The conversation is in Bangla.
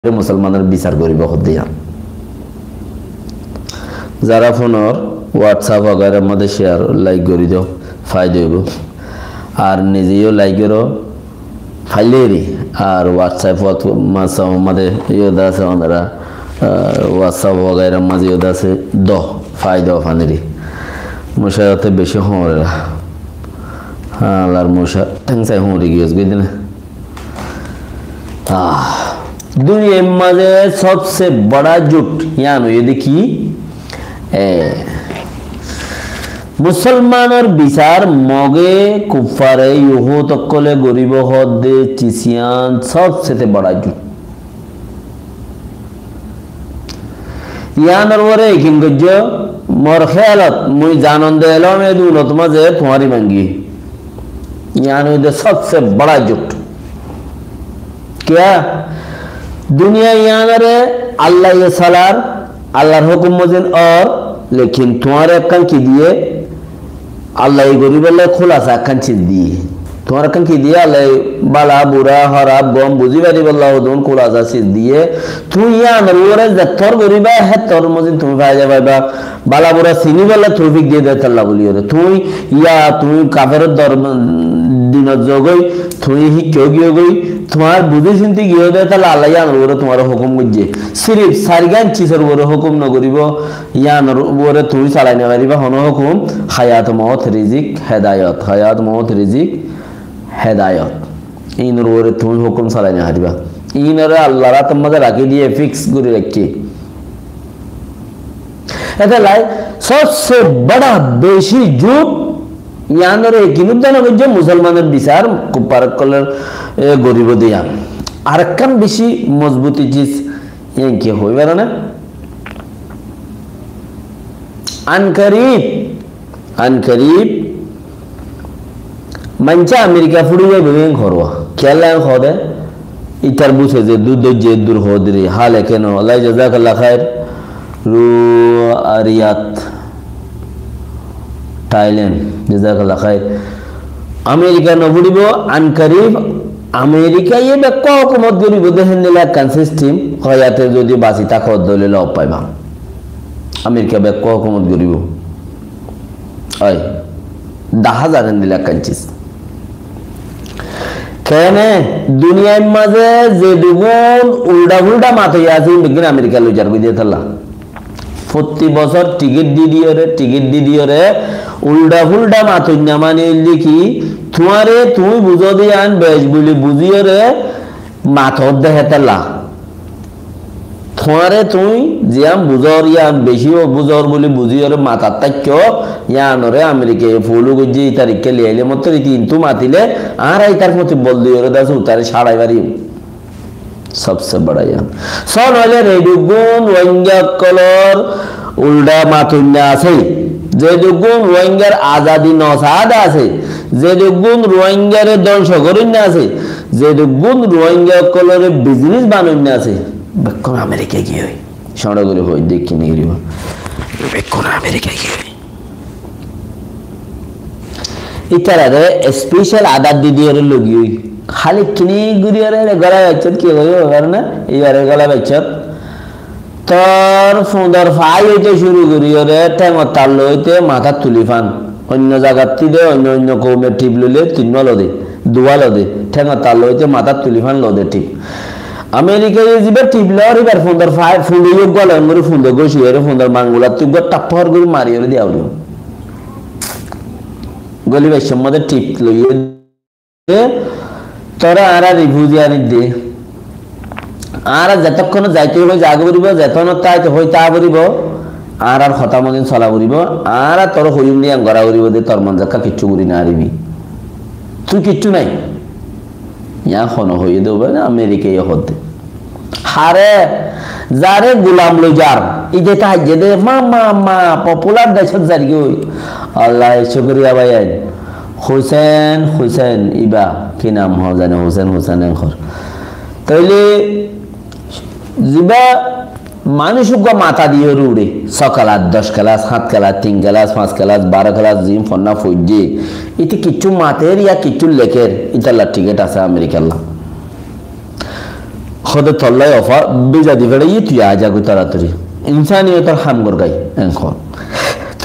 মুসলমানের বিচার করিব দিয়া যারা ফোনের হোয়াটসঅ্যাপ वगैरह মধ্যে শেয়ার লাইক করে দাও ফায়দা হইব আর নিজেও লাইক করো ফাইলেরি আর হোয়াটসঅ্যাপ মধ্যে ইয়োদা আছে ওনারা হোয়াটসঅ্যাপ वगैरह মধ্যে ইয়োদা আছে দ ফায়দা ফানেরি মুশায়াতে বেশি হমরেরা আল্লাহর মুশা ঠেংসাই হমরে গিয়েছে বুঝলেন दुनिया में सबसे बड़ा जुट यानी ये देखिए मुसलमान और बिचार मोगे कुफारे युहो तक्कोले गरीब होदे चिसियान सबसे बड़ा जुट यान और वरे किंग जो मोर ख्यालत मुझे जानन दे लो मैं दूल्हा तुम्हारे तुम्हारी मंगी यानी ये सबसे बड़ा जुट क्या दुनिया यहाँ रे अल्लाह ये सलार अल्लाह हुक्म मजिन और लेकिन तुम्हारे अक्कन की दिए अल्लाह ये गरीब अल्लाह खुलासा अक्कन चीज दिए तुम्हारे अक्कन की दिए अल्लाह बाला बुरा हराब गम बुझी बारी बल्ला उदोन खुलासा चीज दिए तू यहाँ नरूरे जत्थर गरीबा है तोर मजिन तुम फायदा बाबा बाला बुरा सीनी वाला तौफीक दे दे तल्ला बोली रे तू या तू काफिर दर दिन जोगई तू ही क्यों गियो गई तुम्हार बुद्धि चिंती गियो दे तल्ला अल्लाह या नरूरे तुम्हारा हुक्म मुझे सिर्फ सारिगान चीजर वो हुक्म न गरीबो या नरूरे तू साला ने गरीबा होनो हुक्म हयात मौत रिजिक हेदायत इन नरूरे तू हुक्म साला ने गरीबा इन नरे अल्लाह रा तम्मद राखी दिए फिक्स गुरी रखी ऐसा लाई सबसे बड़ा बेशी जुट यान रे किनुदान जो मुसलमाনের বিচার কুপার কলর গরিব দিয়া আরেকখান বেশি মজবুতি জিস এই কি হইবে না আনকরিব মঞ্চা আমেরিকা ফুড়িয়ে বেন করবা খেলা খদে ইতার বুঝে যে দুধ যে দূর হদরি হালে কেন আল্লাহ জাযাকাল্লাহ খায়ের রু আরিয়াত थाईलैंड जज़ाकल्लाह खैर अमेरिका न बुड़ीब अनकरीब अमेरिका ये बेक्को हुकूमत गरीब देहन निला कंसिस्टम खयाते जोदी बासी ताको दलेला उपायबा अमेरिका बेक्को हुकूमत गरीब आय 10,000 निला कंचिस केने दुनिया माजे जे दुगुन उल्टा माथो यासी बिगिन अमेरिका लो जार बिदे थल्ला प्रति बছর टिकट दी दियो रे उल्टा माथुन्या माने लिखी तुम्हारे तुम बुझो दियान बेज बोली बुझियो रे माथर देहतला तुम्हारे तुम जियाम बुझर या बेशी बुझर बोली बुझियो रे माथा तक्यो यान रे अमेरिका फुलु गुजी तारीख के लिए मत तीन तू मातिले आर आई तार मत बोल दियो रे दस उतारे छाड़ाई बारी सबसे बड़ा यान सोन वाले रेडुगुन वंगा कलर उल्टा माथुन्या আছে যে দুগুণ রোহিঙ্গার আজাদি নসাদ আছে যে দুগুণ রোহিঙ্গার ধ্বংস করিন আছে যে দুগুণ রোহিঙ্গা কলরে বিজনেস বানাইন আছে বেকন আমেরিকা কি হয় সড়া করে হই দেখি নি গরিব বেকন আমেরিকা কি হয় ইতারে স্পেশাল আদাত দিদিরে লগি হই খালি কিনি গুরিয়ারে গলা বাচ্চত কি হয় আর না ইয়ারে গলা বাচ্চত তোর ফুঁদর ফাই হইতে শুরু করি রে ঠেঙর তাল লইতে মাথা তুলি ফান অন্য জায়গাতে দে অন্য কৌমের টিপ লইলে তিন লদে দুয়া লদে ঠেঙর তাল লইতে মাথা তুলি ফান লদে টিপ আমেরিকা যাবে টিপ লর এবার ফুঁদর ফাই ফুঁদে গলে মরে ফুঁদে গছি রে ফুঁদর মাঙ্গুলা তুই টাপ্পর করে মারি রে দিয়াও গলি বাইশের মধ্যে টিপ লইয়ে তোরা আর রিভিউ আনি দে আর যতক্ষণ যাইতে হইব জাগ বরিব যতন তাইতে হই তা বরিব আর কথা মদিন চলা বরিব আর তোর হইম নি আঙ্গরা বরিব দে তোর মন জাকা কিচ্ছু করি না আরিবি তুই কিচ্ছু নাই ইয়া খন হই দেব না আমেরিকায় হতে হারে যারে গোলাম লই যার ইদে তা যে দে মা পপুলার দেশ জারি গই আল্লাহ শুকরিয়া ভাই হোসেন ইবা কি নাম হ জানে হোসেন এখর তাইলে জিবা মানুষকে মাথা দিয়ে উড়ে সকাল 10 class 7 class 3 class 5 class 12 class জিম ফন্না ফুজি এটি কিছু মাতের ইয়া কিছু লেখের ইতালা টিকেট আছে আমেরিকার খদে তল্লাই অফা বেজা দি ফেড়ে তুই আজা গই তাড়াতাড়ি ইনসানিয়তর হাম গর গাই এখন